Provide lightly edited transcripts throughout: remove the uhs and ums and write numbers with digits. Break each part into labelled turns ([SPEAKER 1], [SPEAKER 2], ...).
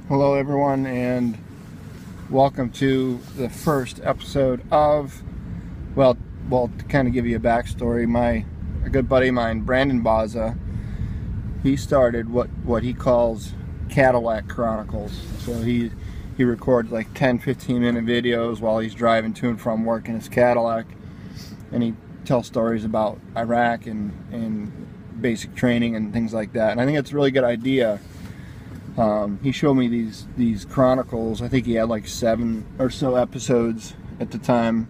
[SPEAKER 1] Hello everyone, and welcome to the first episode of, well, to kind of give you a backstory, a good buddy of mine, Brandon Baza, he started what he calls Cadillac Chronicles. So he records like 10-15 minute videos while he's driving to and from work in his Cadillac, and he tells stories about Iraq and basic training and things like that. And I think it's a really good idea. He showed me these chronicles. I think he had like 7 or so episodes at the time.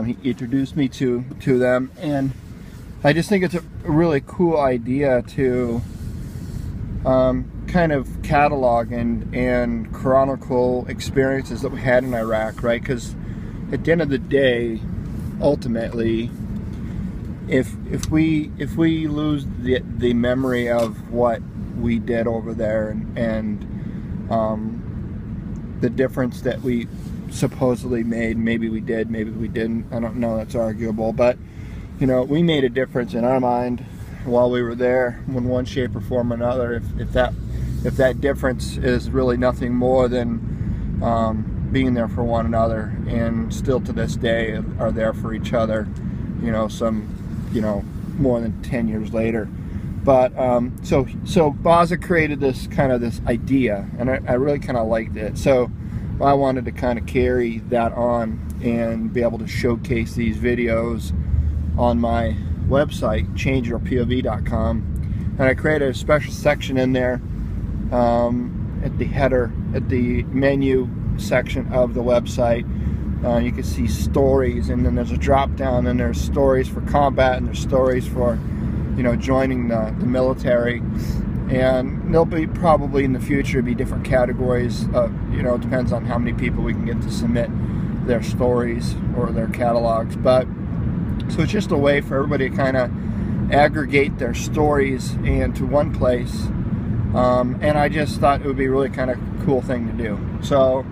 [SPEAKER 1] He introduced me to them, and I just think it's a really cool idea to kind of catalog and chronicle experiences that we had in Iraq, right? Because at the end of the day, ultimately, if we lose the memory of what we did over there and the difference that we supposedly made, maybe we did, maybe we didn't, I don't know, that's arguable, but you know, we made a difference in our mind while we were there in one shape or form or another. If that difference is really nothing more than being there for one another, and still to this day are there for each other, you know, more than 10 years later. But so Baza created this idea, and I really kind of liked it. So I wanted to kind of carry that on and be able to showcase these videos on my website, changeyourpov.com. And I created a special section in there at the header, at the menu section of the website. You can see stories, and then there's a drop down, and there's stories for combat, and there's stories for, you know, joining the military. And there'll be probably in the future be different categories. You know, it depends on how many people we can get to submit their stories or their catalogs. But so it's just a way for everybody to kind of aggregate their stories into one place. And I just thought it would be a really kind of cool thing to do. So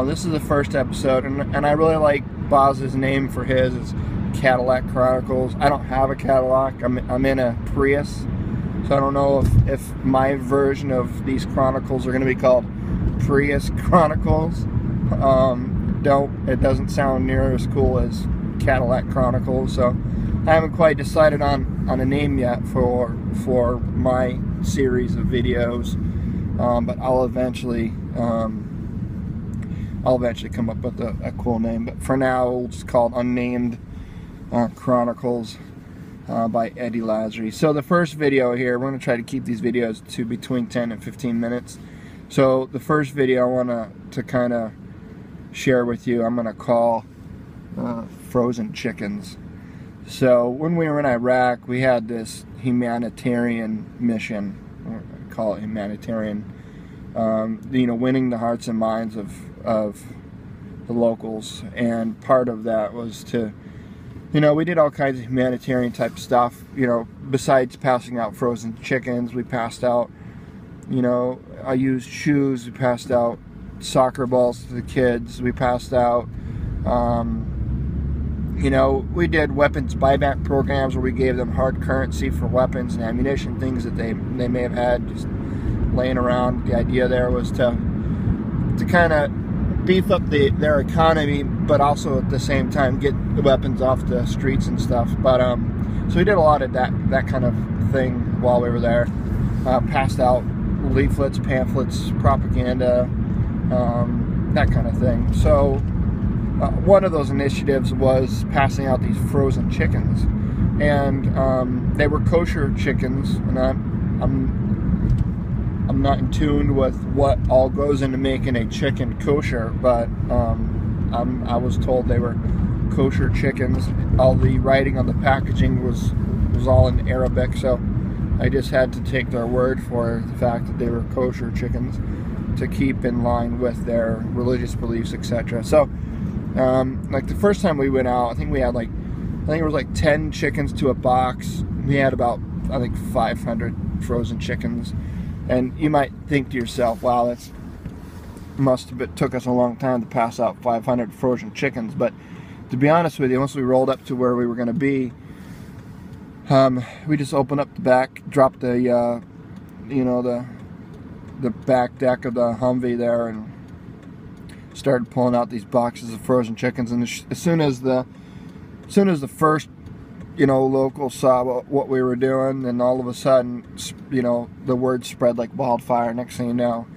[SPEAKER 1] this is the first episode, and I really like Baza's name for his. It's Cadillac Chronicles. I don't have a Cadillac. I'm in a Prius, so I don't know if my version of these chronicles are going to be called Prius Chronicles. It doesn't sound near as cool as Cadillac Chronicles, so I haven't quite decided on a name yet for my series of videos, but I'll eventually come up with a cool name. But for now, we'll just call it Unnamed Chronicles by Eddie Lazzari. So the first video here, we're going to try to keep these videos to between 10 and 15 minutes. So the first video I want to kind of share with you, I'm going to call Frozen Chickens. So when we were in Iraq, we had this humanitarian mission, or I call it humanitarian, you know, winning the hearts and minds of the locals. And part of that was to, you know, we did all kinds of humanitarian type stuff. You know, besides passing out frozen chickens, we passed out, you know, I used shoes, we passed out soccer balls to the kids, we passed out, you know, we did weapons buyback programs where we gave them hard currency for weapons and ammunition, things that they may have had just laying around. The idea there was to kind of beef up their economy, but also at the same time get the weapons off the streets and stuff. But so we did a lot of that kind of thing while we were there. Passed out leaflets, pamphlets, propaganda, that kind of thing. So one of those initiatives was passing out these frozen chickens, and they were kosher chickens, and I'm not in tune with what all goes into making a chicken kosher, but I was told they were kosher chickens. All the writing on the packaging was all in Arabic, so I just had to take their word for the fact that they were kosher chickens to keep in line with their religious beliefs, etc. So like the first time we went out, I think it was like 10 chickens to a box. We had about, I think, 500 frozen chickens. And you might think to yourself, wow, that took us a long time to pass out 500 frozen chickens. But to be honest with you, once we rolled up to where we were going to be, we just opened up the back, dropped the, you know, the back deck of the Humvee there and started pulling out these boxes of frozen chickens. And as soon as the first, you know, local saw what we were doing, and all of a sudden, you know, the word spread like wildfire. Next thing you know,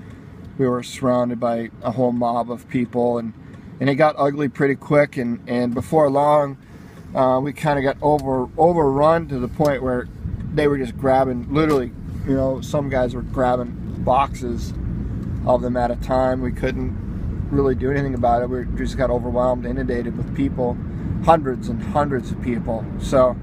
[SPEAKER 1] we were surrounded by a whole mob of people, and it got ugly pretty quick. And before long, we kind of got overrun to the point where they were just grabbing, literally, you know, some guys were grabbing boxes of them at a time. We couldn't really do anything about it. We just got overwhelmed, inundated with people, hundreds and hundreds of people. So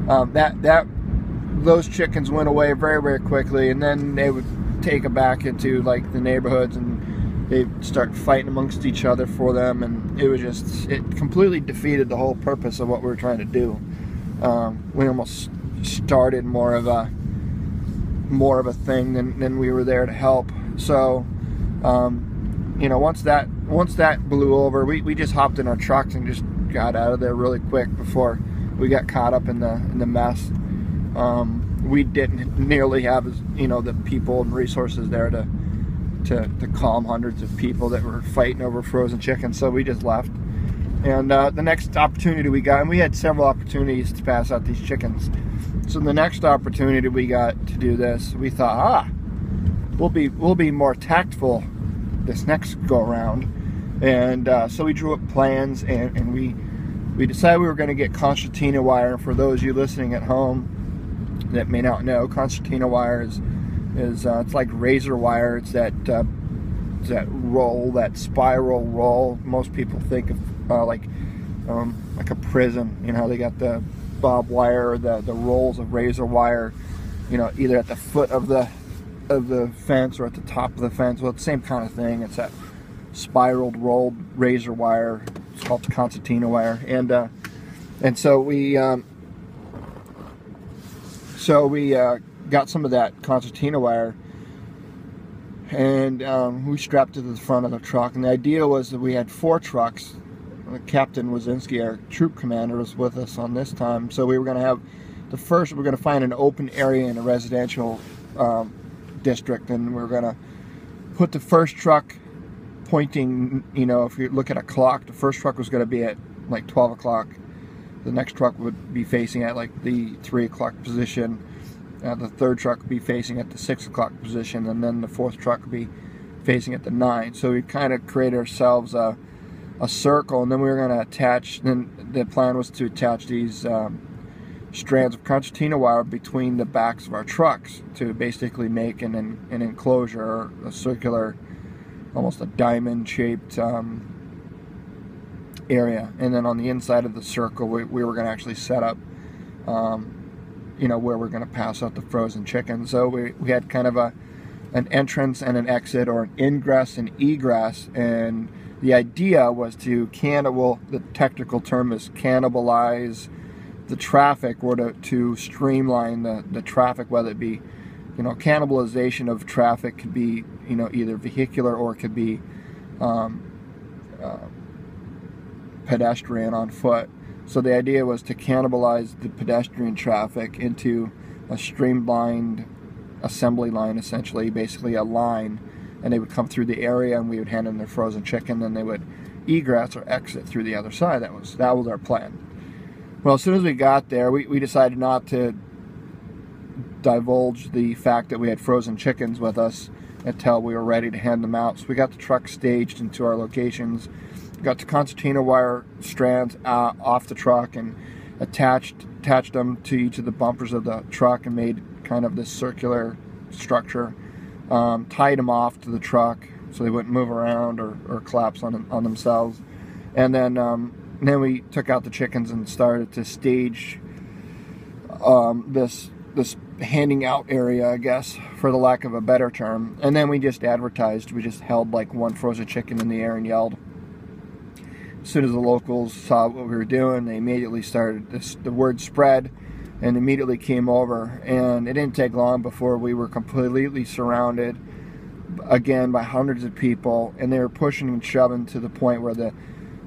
[SPEAKER 1] those chickens went away very, very quickly, and then they would take it back into like the neighborhoods, and they'd start fighting amongst each other for them, and it completely defeated the whole purpose of what we were trying to do. We almost started more of a thing than we were there to help. So you know, once that blew over, we just hopped in our trucks and just got out of there really quick before we got caught up in the mess. We didn't nearly have, you know, the people and resources there to calm hundreds of people that were fighting over frozen chickens, so we just left. And the next opportunity we got, and we had several opportunities to pass out these chickens, so the next opportunity we got to do this, we thought, we'll be more tactful this next go around. And so we drew up plans, and we decided we were going to get concertina wire. For those of you listening at home that may not know, concertina wire is it's like razor wire. It's that roll, that spiral roll. Most people think of like a prison. You know, they got the barbed wire, or the rolls of razor wire, you know, either at the foot of the fence or at the top of the fence. Well, it's the same kind of thing. It's that spiraled, rolled razor wire. It's called concertina wire. And so we got some of that concertina wire, and we strapped it to the front of the truck. And the idea was that we had 4 trucks. Captain Wazinski, our troop commander, was with us on this time. So we were going to have we're going to find an open area in a residential district, and we're going to put the first truck pointing, you know, if you look at a clock, the first truck was going to be at like 12 o'clock. The next truck would be facing at like the 3 o'clock position. The third truck would be facing at the 6 o'clock position, and then the fourth truck would be facing at the 9. So we kind of created ourselves a circle, and then we were going to attach, then the plan was to attach these strands of concertina wire between the backs of our trucks to basically make an enclosure, a circular, almost a diamond shaped area. And then on the inside of the circle, we were going to actually set up you know, where we're going to pass out the frozen chicken. So we had kind of an entrance and an exit, or an ingress and egress, and the idea was to the technical term is cannibalize the traffic, or to streamline the traffic, whether it be, you know, cannibalization of traffic could be, you know, either vehicular or it could be pedestrian on foot. So the idea was to cannibalize the pedestrian traffic into a streamlined assembly line, essentially, basically a line, and they would come through the area, and we would hand them their frozen chicken, then they would egress or exit through the other side. That was our plan. Well, as soon as we got there, we decided not to divulge the fact that we had frozen chickens with us until we were ready to hand them out. So we got the truck staged into our locations, got the concertina wire strands off the truck, and attached them to each of the bumpers of the truck, and made kind of this circular structure. Tied them off to the truck so they wouldn't move around or collapse on themselves. And then we took out the chickens and started to stage this handing out area, I guess, for the lack of a better term. And then we just advertised. We just held like one frozen chicken in the air and yelled. As soon as the locals saw what we were doing, they immediately started, the word spread, and immediately came over. And it didn't take long before we were completely surrounded again by hundreds of people, and they were pushing and shoving to the point where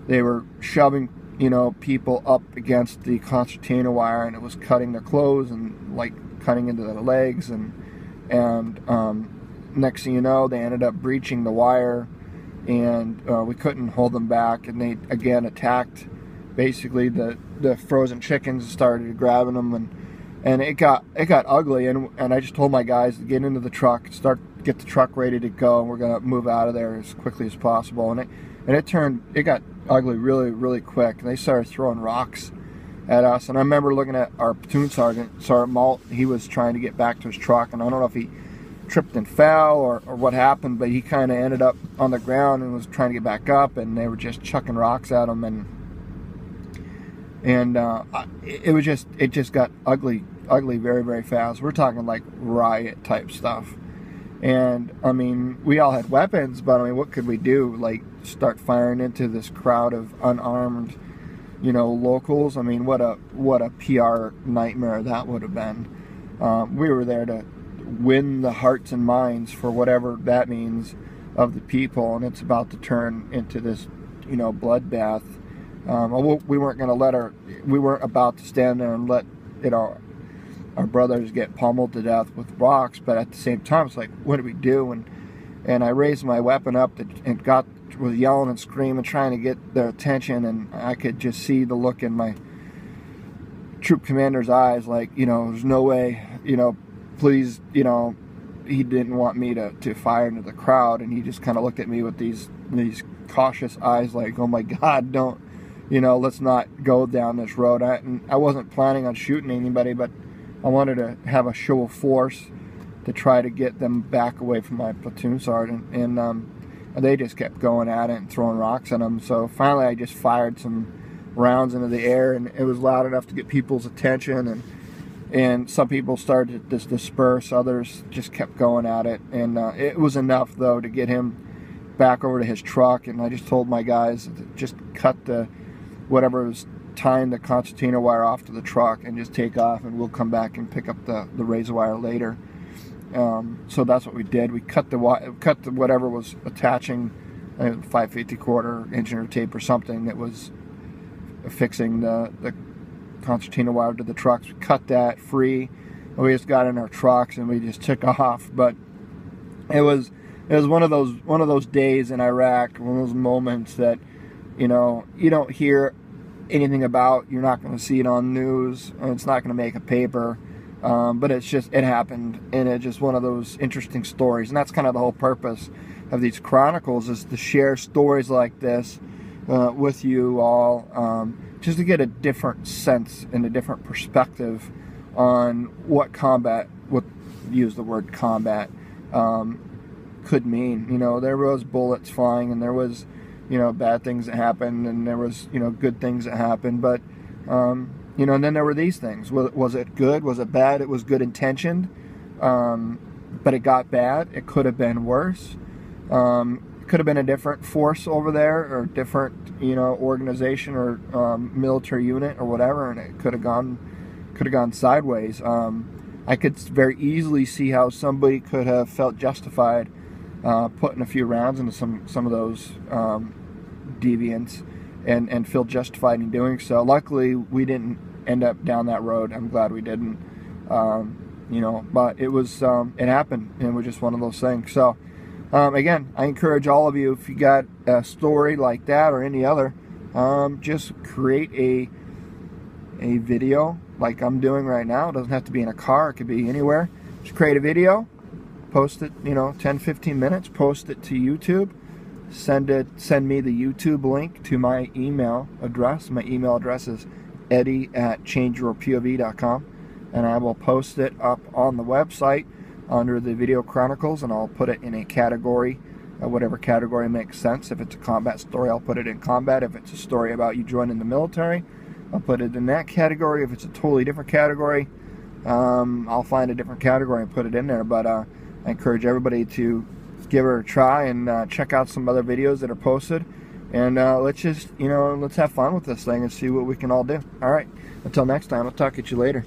[SPEAKER 1] they were shoving, you know, people up against the concertina wire, and it was cutting their clothes and like cutting into their legs, and next thing you know, they ended up breaching the wire, and we couldn't hold them back, and they again attacked basically the frozen chickens, started grabbing them, and it got ugly, and I just told my guys to get into the truck, get the truck ready to go, and we're gonna move out of there as quickly as possible. And it got ugly really quick. And they started throwing rocks at us, and I remember looking at our platoon sergeant Malt. He was trying to get back to his truck, and I don't know if he tripped and fell or what happened, but he kind of ended up on the ground and was trying to get back up, and they were just chucking rocks at him, and it just got ugly very fast. We're talking like riot type stuff. And I mean, we all had weapons, but I mean, what could we do? Like, start firing into this crowd of unarmed, you know, locals? I mean, what a PR nightmare that would have been. We were there to win the hearts and minds, for whatever that means, of the people, and it's about to turn into this, you know, bloodbath. We weren't going to we weren't about to stand there and let, you know, our brothers get pummeled to death with rocks, but at the same time, it's like, what do we do? And I raised my weapon up and was yelling and screaming, trying to get their attention, and I could just see the look in my troop commander's eyes, like, you know, there's no way, you know, please, you know, he didn't want me to fire into the crowd, and he just kind of looked at me with these cautious eyes, like, oh my God, don't, you know, let's not go down this road. I wasn't planning on shooting anybody, but I wanted to have a show of force to try to get them back away from my platoon sergeant, and they just kept going at it and throwing rocks at them. So finally I just fired some rounds into the air, and it was loud enough to get people's attention, and some people started to disperse, others just kept going at it, and it was enough though to get him back over to his truck. And I just told my guys to just cut whatever was tying the concertina wire off to the truck and just take off, and we'll come back and pick up the razor wire later. So that's what we did. We cut whatever was attaching, 5/50 quarter engineer tape or something that was fixing the concertina wire to the trucks. We cut that free, and we just got in our trucks and we just took off. But it was one of those days in Iraq, one of those moments that, you know, you don't hear anything about, you're not going to see it on news, and it's not going to make a paper, but it happened, and it's just one of those interesting stories. And that's kind of the whole purpose of these chronicles, is to share stories like this with you all, just to get a different sense and a different perspective on what combat, use the word combat, could mean. You know, there was bullets flying, and there was, you know, bad things that happened, and there was, you know, good things that happened, but you know, and then there were these things. Was it good? Was it bad? It was good intentioned, but it got bad. It could have been worse. It could have been a different force over there, or different, you know, organization or military unit or whatever, and it could have gone sideways. I could very easily see how somebody could have felt justified putting a few rounds into some of those deviants, and feel justified in doing so. Luckily, we didn't end up down that road. I'm glad we didn't. You know, but it was it happened, and it was just one of those things. So again, I encourage all of you, if you got a story like that or any other, just create a video like I'm doing right now. It doesn't have to be in a car, it could be anywhere. Just create a video, post it, you know, 10-15 minutes, post it to YouTube, send me the YouTube link to my email address. My email address is eddie@changeyourpov.com, and I will post it up on the website under the video chronicles, and I'll put it in a category, whatever category makes sense. If it's a combat story, I'll put it in combat. If it's a story about you joining the military, I'll put it in that category. If it's a totally different category, I'll find a different category and put it in there. But I encourage everybody to give it a try, and check out some other videos that are posted, and let's just, you know, let's have fun with this thing and see what we can all do. All right, until next time, I'll talk at you later.